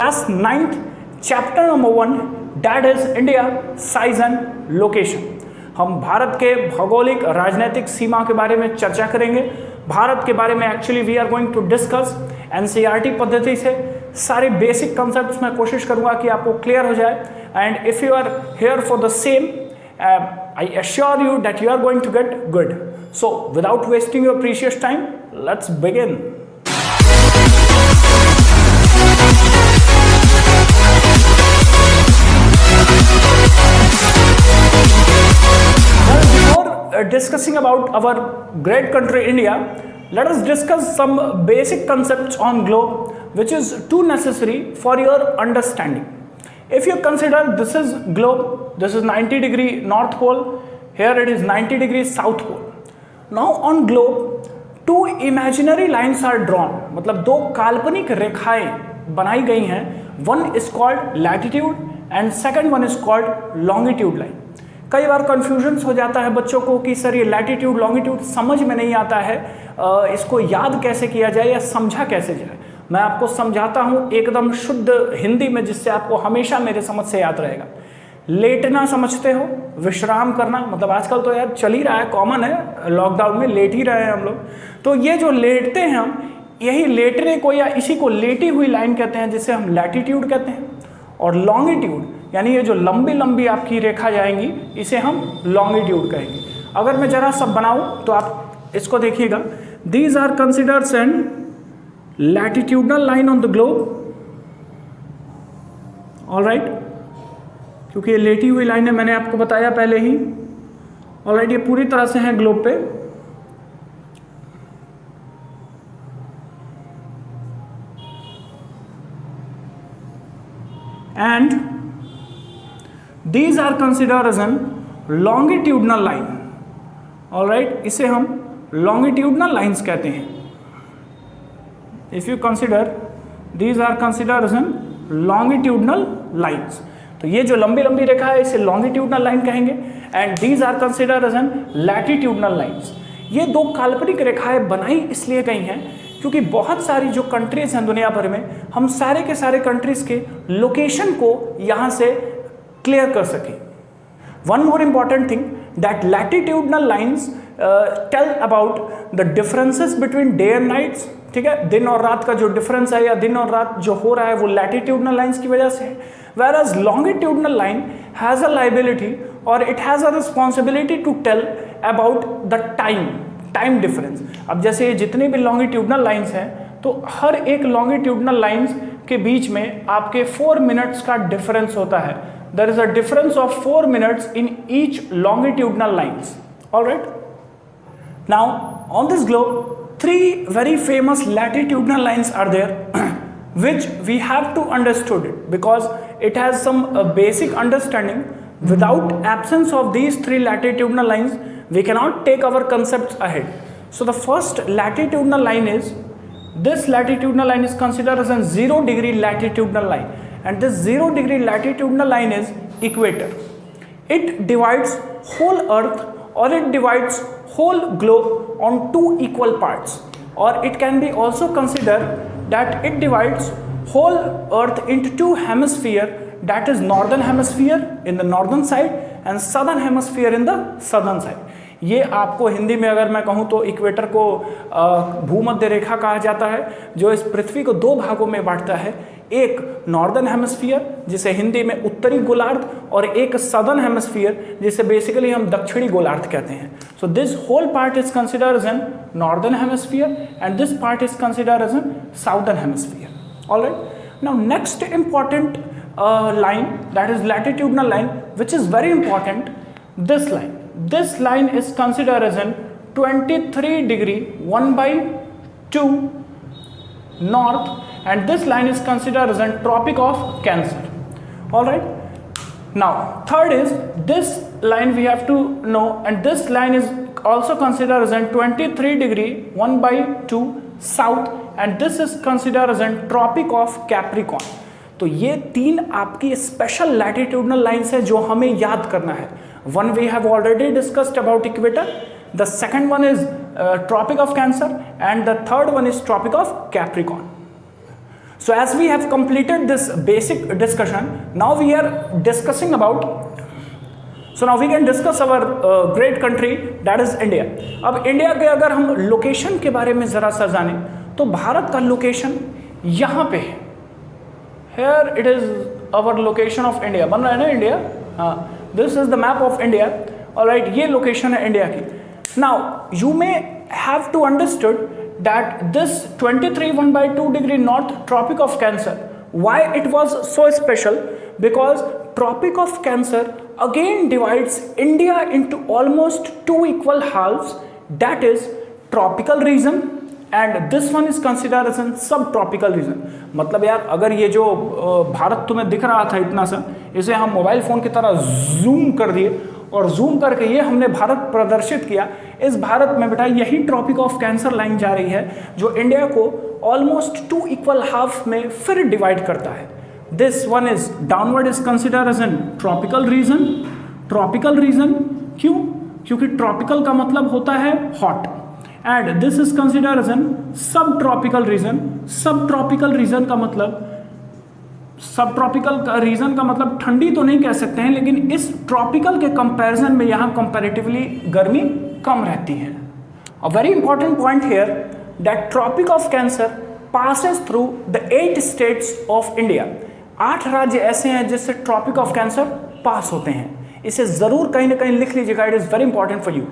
Class 9th chapter number 1 that is India size and location. हम भारत के भौगोलिक राजनीतिक सीमा के बारे में चर्चा करेंगे। भारत के बारे में actually we are going to discuss NCERT पद्धति से सारे बेसिक कॉन्सेप्ट्स मैं कोशिश करूंगा कि आपको क्लियर हो जाए। And if you are here for the same I assure you that you are going to get good. So without wasting your precious time let's begin. Discussing about our great country India, let us discuss some basic concepts on globe which is too necessary for your understanding. If you consider this is globe, this is 90-degree north pole, here it is 90-degree south pole. Now on globe two imaginary lines are drawn, मतलब दो काल्पनिक रेखाएं बनाई गई हैं। One is called latitude and second one is called longitude line. कई बार confusions हो जाता है बच्चों को कि सर ये लैटिट्यूड लॉन्गिट्यूड समझ में नहीं आता है, इसको याद कैसे किया जाए या समझा कैसे जाए। मैं आपको समझाता हूँ एकदम शुद्ध हिंदी में जिससे आपको हमेशा मेरे समझ से याद रहेगा। लेटना समझते हो, विश्राम करना, मतलब आजकल तो यार चल ही रहा है, कॉमन है, लॉकडाउन में लेट ही रहे हैं हम लोग। तो ये जो लेटते हैं हम, यही लेटने को या इसी को लेटी हुई लाइन कहते हैं जिसे हम लैटिट्यूड कहते हैं। और लॉन्गिट्यूड यानी ये जो लंबी लंबी आपकी रेखा जाएंगी इसे हम लॉन्गिट्यूड कहेंगे। अगर मैं जरा सब बनाऊं तो आप इसको देखिएगा। These are considers an latitudinal line on the globe, alright, क्योंकि ये लेटी हुई लाइन है, मैंने आपको बताया पहले ही। ऑलराइट, ये पूरी तरह से है ग्लोब पे। And these are considered as an longitudinal line, all right, इसे हम longitudinal lines कहते हैं। if you consider these are considered as an longitudinal lines, तो ये जो लंबी लंबी रेखा है इसे longitudinal line कहेंगे। and these are considered as an latitudinal lines। ये दो काल्पनिक रेखाएं बनाई इसलिए गई हैं क्योंकि बहुत सारी जो कंट्रीज हैं दुनिया भर में, हम सारे के सारे कंट्रीज के लोकेशन को यहाँ से क्लियर कर सके। One more important thing that latitudinal lines tell about the differences between day and nights. ठीक है, दिन और रात का जो डिफरेंस है या दिन और रात जो हो रहा है वो लैटिट्यूडनल लाइन्स की वजह से है। whereas longitudinal line has a liability or it has a responsibility to tell about the time difference। अब जैसे ये जितनी भी longitudinal lines हैं तो हर एक longitudinal lines के बीच में आपके 4 मिनट्स का डिफरेंस होता है। There is a difference of 4 minutes in each longitudinal lines. All right. Now on this globe, 3 very famous latitudinal lines are there, which we have to understood it because it has some basic understanding. Without absence of these 3 latitudinal lines, we cannot take our concepts ahead. So the first latitudinal line is, this latitudinal line is considered as a 0-degree latitudinal line. And this 0-degree latitudinal line is equator. It divides whole earth or it divides whole globe on 2 equal parts, or it can be also considered that it divides whole earth into 2 hemisphere, that is northern hemisphere in the northern side and southern hemisphere in the southern side। ये आपको हिंदी में अगर मैं कहूँ तो equator को भूमध्य रेखा कहा जाता है, जो इस पृथ्वी को 2 भागों में बांटता है। एक नॉर्दर्न हेमिस्फीयर जिसे हिंदी में उत्तरी गोलार्ध, और एक सदर्न हेमिस्फीयर जिसे बेसिकली हम दक्षिणी गोलार्ध कहते हैं। So this whole part is considered as an northern hemisphere and this part is considered as an southern hemisphere. Alright, now next important line, that is latitudinal line, which is very important. This line is considered as an 23-degree 1/2 north, and this line is considered as a tropic of Cancer. All right. Now third is this line we have to know, and this line is also considered as a 23-degree 1/2 south, and this is considered as a tropic of Capricorn। तो ये 3 आपकी special latitudinal lines है जो हमें याद करना है। One we have already discussed about equator, the second one is Tropic of Cancer and the third one is Tropic of Capricorn. So as we have completed this basic discussion, now we are discussing about, so now we can discuss our great country, that is India. अब India के अगर हम location के बारे में ज़रा सा जानें तो भारत का लोकेशन यहाँ पे है. Here it is our location of India. बन रहा है ना इंडिया? हाँ, this is the map of India. Alright, ये लोकेशन है इंडिया की. Now you may have to understood that this 23.1/2 degree north Tropic of Cancer, why it was so special? Because Tropic of Cancer again divides India into almost two equal halves, that is tropical region and this one is considered as a subtropical region. मतलब यार अगर ये जो भारत तुम्हें दिख रहा था इतना सा, इसे हम मोबाइल फ़ोन की तरह जूम कर दिए और जूम करके ये हमने भारत प्रदर्शित किया. इस भारत में बेटा यही ट्रॉपिक ऑफ कैंसर लाइन जा रही है जो इंडिया को ऑलमोस्ट टू इक्वल हाफ में फिर डिवाइड करता है. This one is downward is consider as an tropical region. Tropical region क्यों? क्योंकि ट्रॉपिकल का मतलब होता है hot and this is consider as an sub tropical region. Sub tropical region का मतलब, सब ट्रॉपिकल रीजन का मतलब ठंडी तो नहीं कह सकते हैं, लेकिन इस ट्रॉपिकल के कंपैरिजन में यहाँ कंपैरेटिवली गर्मी कम रहती है. A very important point here that tropic of cancer passes through the 8 states of India. 8 राज्य ऐसे हैं जिससे ट्रॉपिक ऑफ कैंसर पास होते हैं. इसे जरूर कहीं ना कहीं लिख लीजिएगा, it is very important for you.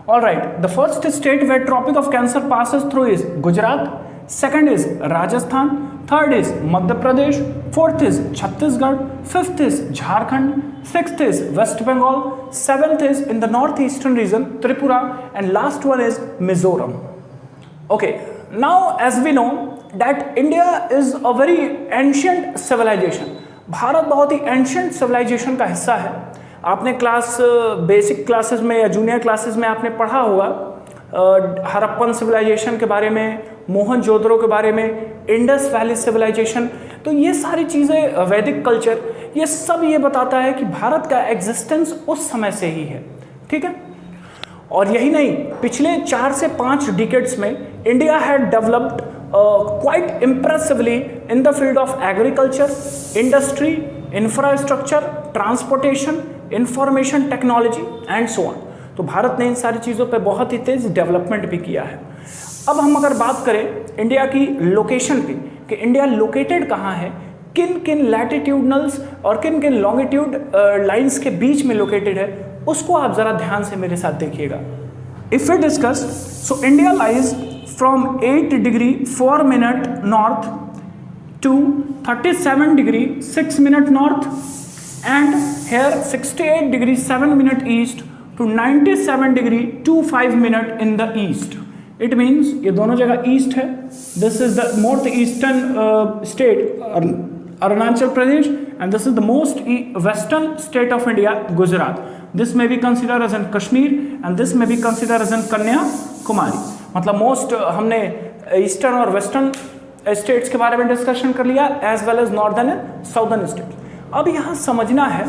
Alright, the first state where tropic of cancer passes through is Gujarat, second is Rajasthan, third is Madhya Pradesh, fourth is Chhattisgarh, fifth is Jharkhand, sixth is West Bengal, seventh is in the north eastern region Tripura and last one is Mizoram. Okay, now as we know that India is a very ancient civilization. Bharat बहुत ही ancient civilisation का हिस्सा है. आपने basic classes में या junior classes में आपने पढ़ा होगा हड़प्पन सिविलाइजेशन के बारे में, मोहनजोदड़ो के बारे में, इंडस वैली सिविलाइजेशन. तो ये सारी चीज़ें, वैदिक कल्चर, ये सब ये बताता है कि भारत का एग्जिस्टेंस उस समय से ही है. ठीक है, और यही नहीं, पिछले 4 से 5 डिकेड्स में India had developed quite impressively in the field of agriculture, industry, infrastructure, transportation, information technology and so on. तो भारत ने इन सारी चीज़ों पे बहुत ही तेज डेवलपमेंट भी किया है. अब हम अगर बात करें इंडिया की लोकेशन की कि इंडिया लोकेटेड कहाँ है, किन किन लैटिट्यूडनल्स और किन किन लॉन्गिट्यूड लाइंस के बीच में लोकेटेड है, उसको आप ज़रा ध्यान से मेरे साथ देखिएगा. If we discuss, so India lies from 8 degree 4 minute north to 37 degree 6 minute north and here 68 degree 7 minute east to 97 degree 25 minute in the east. It means ये दोनों जगह ईस्ट है. This is the north eastern state Arunachal Pradesh and this is the most western state of India Gujarat. This में be consider as an Kashmir and this में be consider as an Kanyakumari. मतलब most हमने eastern और western states के बारे में discussion कर लिया as well as northern and southern state. अब यहाँ समझना है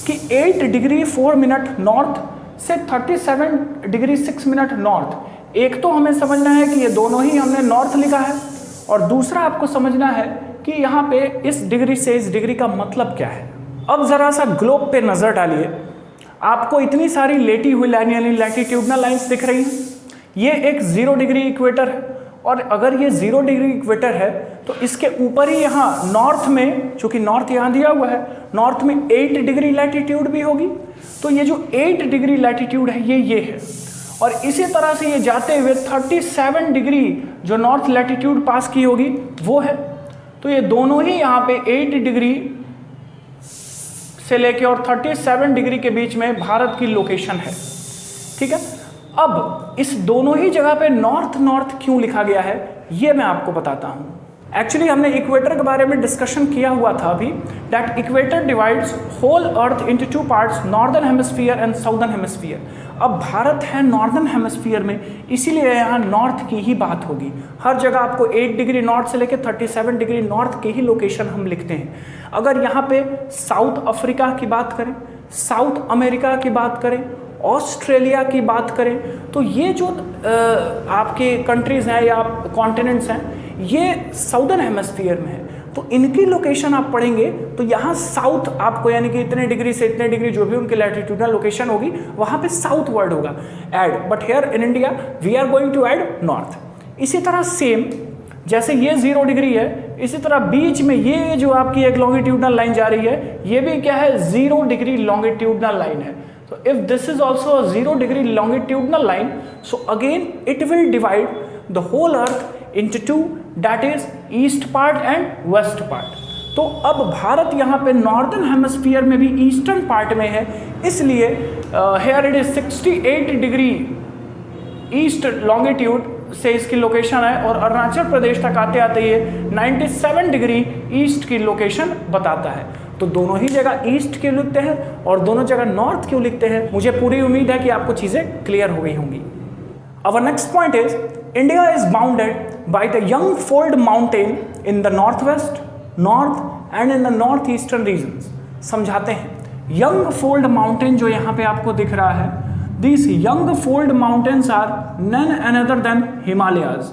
कि 8 डिग्री 4 मिनट नॉर्थ से 37 डिग्री 6 मिनट नॉर्थ, एक तो हमें समझना है कि ये दोनों ही हमने नॉर्थ लिखा है, और दूसरा आपको समझना है कि यहाँ पे इस डिग्री से इस डिग्री का मतलब क्या है. अब ज़रा सा ग्लोब पे नज़र डालिए, आपको इतनी सारी लेटी हुई लाइन यानी लैटिट्यूडनल लाइन्स दिख रही हैं. ये एक 0 डिग्री इक्वेटर है, और अगर ये 0 डिग्री इक्वेटर है तो इसके ऊपर ही यहाँ नॉर्थ में, चूँकि नॉर्थ यहाँ दिया हुआ है, नॉर्थ में 8 डिग्री लैटिट्यूड भी होगी. तो ये जो 8 डिग्री लैटिट्यूड है ये है, और इसी तरह से ये जाते हुए 37 डिग्री जो नॉर्थ लैटिट्यूड पास की होगी वो है. तो ये दोनों ही यहाँ पे 8 डिग्री से लेके और 37 डिग्री के बीच में भारत की लोकेशन है. ठीक है, अब इस दोनों ही जगह पे नॉर्थ नॉर्थ क्यों लिखा गया है ये मैं आपको बताता हूँ. एक्चुअली हमने इक्वेटर के बारे में डिस्कशन किया हुआ था अभी, that equator divides whole earth into 2 parts, northern hemisphere and southern hemisphere. अब भारत है नॉर्दर्न हेमिस्फीयर में, इसीलिए यहाँ नॉर्थ की ही बात होगी. हर जगह आपको 8 डिग्री नॉर्थ से लेकर 37 डिग्री नॉर्थ की ही लोकेशन हम लिखते हैं. अगर यहाँ पे साउथ अफ्रीका की बात करें, साउथ अमेरिका की बात करें, ऑस्ट्रेलिया की बात करें, तो ये जो आपके कंट्रीज़ हैं या कॉन्टिनेंट्स हैं, ये साउदर्न हेमस्फीयर में है, तो इनकी लोकेशन आप पढ़ेंगे तो यहाँ साउथ आपको यानी कि इतने डिग्री से इतने डिग्री जो भी उनकी लैटिट्यूडनल लोकेशन होगी वहाँ पे साउथ वर्ड होगा add, but here in India we are going to add north. इसी तरह सेम जैसे ये 0 डिग्री है, इसी तरह बीच में ये जो आपकी एक लॉन्गिट्यूडनल लाइन जा रही है ये भी क्या है 0 डिग्री लॉन्गिट्यूडनल लाइन है। So if this is also a 0 degree longitudinal line, so again it will divide the whole earth into two, that is east part and west part। तो अब भारत यहाँ पे नॉर्दर्न हेमस्फीयर में भी eastern part में है, इसलिए here it is 68 degree east longitude से इसकी लोकेशन है और अरुणाचल प्रदेश तक आते आते ये 97 डिग्री ईस्ट की लोकेशन बताता है। तो दोनों ही जगह ईस्ट क्यों लिखते हैं और दोनों जगह नॉर्थ क्यों लिखते हैं, मुझे पूरी उम्मीद है कि आपको चीजें क्लियर हो गई होंगी। Our next point is India is bounded by the Jungfrau mountain in the northwest, north and in the northeastern regions। समझाते हैं Jungfrau mountain जो यहाँ पे आपको दिख रहा है, these Jungfrau mountains are none other than Himalayas।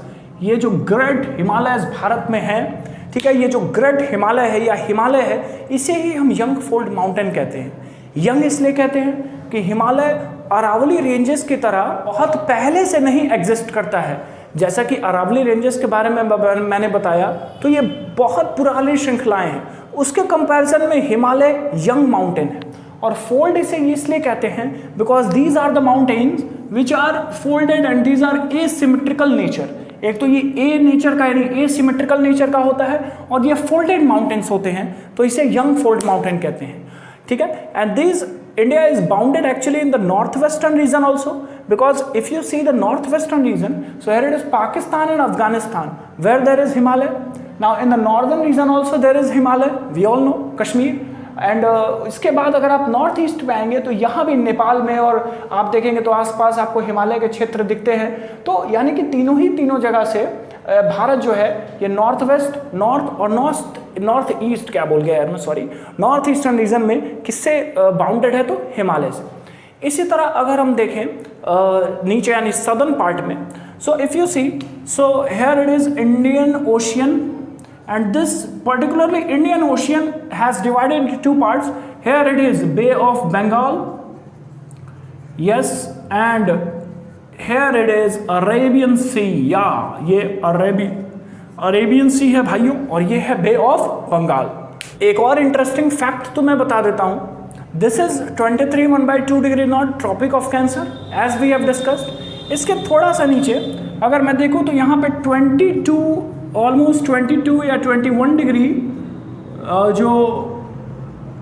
ये जो ग्रेट हिमालयस भारत में है, ठीक है, ये जो ग्रेट हिमालय है या हिमालय है इसे ही हम यंगफोल्ड माउंटेन कहते हैं। यंग इसलिए कहते हैं कि हिमालय अरावली रेंजेस की तरह बहुत पहले से नहीं एग्जिस्ट करता है। जैसा कि अरावली रेंजेस के बारे में मैंने बताया तो ये बहुत पुरानी श्रृंखलाएं हैं, उसके कंपैरिजन में हिमालय यंग माउंटेन है। और फोल्ड इसे इसलिए कहते हैं because these are the mountains which are folded and these are asymmetrical nature. एक तो ये ए नेचर का यानी एसिमेट्रिकल नेचर का होता है और ये फोल्डेड माउंटेन्स होते हैं, तो इसे यंग फोल्ड माउंटेन कहते हैं, ठीक है। And this India is bounded actually in the northwestern region also, because if you see the northwestern region, so here it is Pakistan and Afghanistan where there is Himalaya. Now in the northern region also there is Himalaya, we all know Kashmir, and इसके बाद अगर आप north east में आएंगे तो यहाँ भी नेपाल में और आप देखेंगे तो आसपास आपको हिमालय के क्षेत्र दिखते हैं। तो यानी कि तीनों जगह से भारत जो है ये नॉर्थ वेस्ट, नॉर्थ और नॉर्थ ईस्ट क्या बोल गया यार मैं, सॉरी, नॉर्थ ईस्टर्न रीजन में किससे बाउंडेड है, तो हिमालय से। इसी तरह अगर हम देखें नीचे यानी सदर्न पार्ट में, so if you see, so here it is Indian ocean and this particularly Indian Ocean has divided into two parts. Here it is Bay of Bengal, yes, and here it is Arabian Sea, yeah, ये Arabian सी है भाइयों और ये है बे of Bengal. एक और interesting fact तो मैं बता देता हूँ, this is 23 degree north, tropic of cancer as we have discussed. इसके थोड़ा सा नीचे अगर मैं देखूँ तो यहाँ पे 22 या 21 डिग्री जो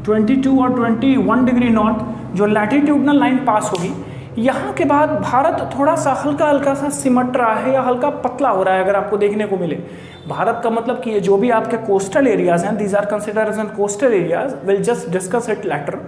22 और 21 डिग्री नॉर्थ जो लैटिट्यूडनल लाइन पास होगी, यहाँ के बाद भारत थोड़ा सा हल्का सा सिमट रहा है या हल्का पतला हो रहा है। अगर आपको देखने को मिले भारत का मतलब कि ये जो भी आपके कोस्टल एरियाज हैं, these are considered as an coastal areas, will just discuss it later.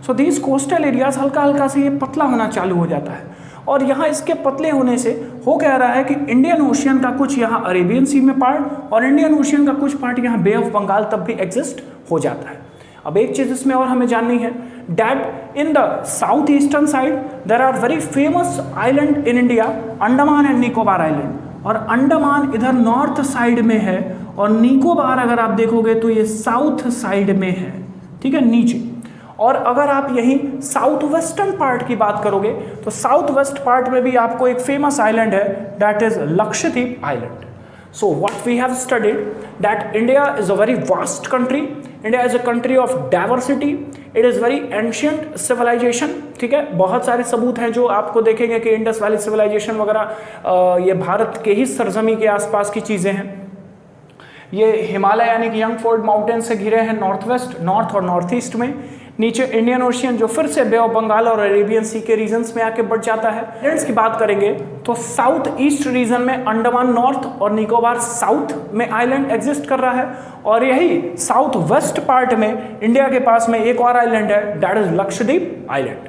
So these coastal areas हल्का से ये पतला होना चालू हो जाता है और यहाँ इसके पतले होने से हो कह रहा है कि इंडियन ओशियन का कुछ यहाँ अरेबियन सी में पार्ट और इंडियन ओशियन का कुछ पार्ट यहाँ बे ऑफ बंगाल तब भी एग्जिस्ट हो जाता है। अब एक चीज़ इसमें और हमें जाननी है, that in the south eastern side there are very famous island in India, Andaman and Nicobar island. और अंडमान इधर नॉर्थ साइड में है और निकोबार अगर आप देखोगे तो ये साउथ साइड में है, ठीक है, नीचे। और अगर आप यहीं साउथ वेस्टर्न पार्ट की बात करोगे तो साउथ वेस्ट पार्ट में भी आपको एक फेमस आइलैंड है, that is Lakshadweep island. So what we have studied that India is a very vast country. India is a country of diversity. It is very ancient civilization. ठीक है, बहुत सारे सबूत हैं जो आपको देखेंगे कि इंडस वैली सिविलाइजेशन वगैरह ये भारत के ही सरजमी के आसपास की चीज़ें हैं। ये हिमालय यानी कि यंगफोर्ड माउंटेन से घिरे हैं नॉर्थ वेस्ट, नॉर्थ और नॉर्थ ईस्ट में। नीचे इंडियन ओशियन जो फिर से बे ऑफ बंगाल और अरेबियन सी के रीजन्स में आके बढ़ जाता है। आइलैंड्स की बात करेंगे तो साउथ ईस्ट रीजन में अंडमान नॉर्थ और निकोबार साउथ में आइलैंड एग्जिस्ट कर रहा है और यही साउथ वेस्ट पार्ट में इंडिया के पास में एक और आइलैंड है, that is Lakshadweep island.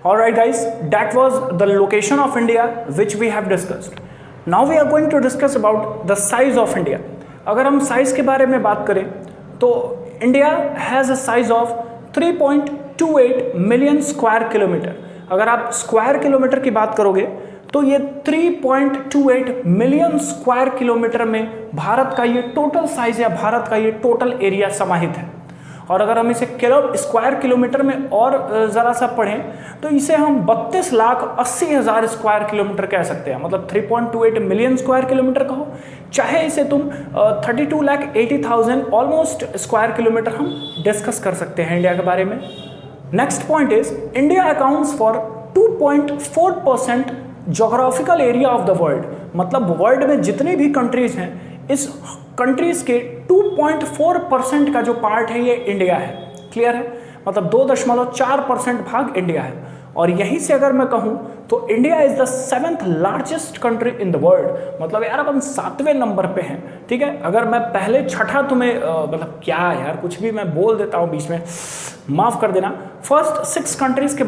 Alright guys, that was the location of India which we have discussed. Now we are going to discuss about the size of India. अगर हम size के बारे में बात करें तो India has a size of 3.28 million square kilometre. अगर आप स्क्वायर किलोमीटर की बात करोगे तो ये 3.28 मिलियन स्क्वायर किलोमीटर में भारत का ये टोटल साइज या भारत का ये टोटल एरिया समाहित है। और अगर हम इसे स्क्वायर किलोमीटर में और ज़रा सा पढ़ें तो इसे हम 32,80,000 स्क्वायर किलोमीटर कह सकते हैं। मतलब 3.28 मिलियन स्क्वायर किलोमीटर कहो, चाहे इसे तुम 32,80,000 ऑलमोस्ट स्क्वायर किलोमीटर हम डिस्कस कर सकते हैं इंडिया के बारे में। Next point is India accounts for 2.4% geographical area of the world. मतलब वर्ल्ड में जितनी भी कंट्रीज हैं, इस कंट्रीज के 2.4% का जो पार्ट है ये इंडिया है। क्लियर है? मतलब 2.4% भाग इंडिया है। और यहीं से अगर मैं कहूं तो India is the 7th largest country in the world. मतलब यार अपन 7वें नंबर पे हैं। ठीक है, अगर मैं पहले छठा तुम्हें मतलब क्या यार कुछ भी मैं बोल देता हूं बीच में, माफ कर देना। फर्स्ट 6 कंट्रीज के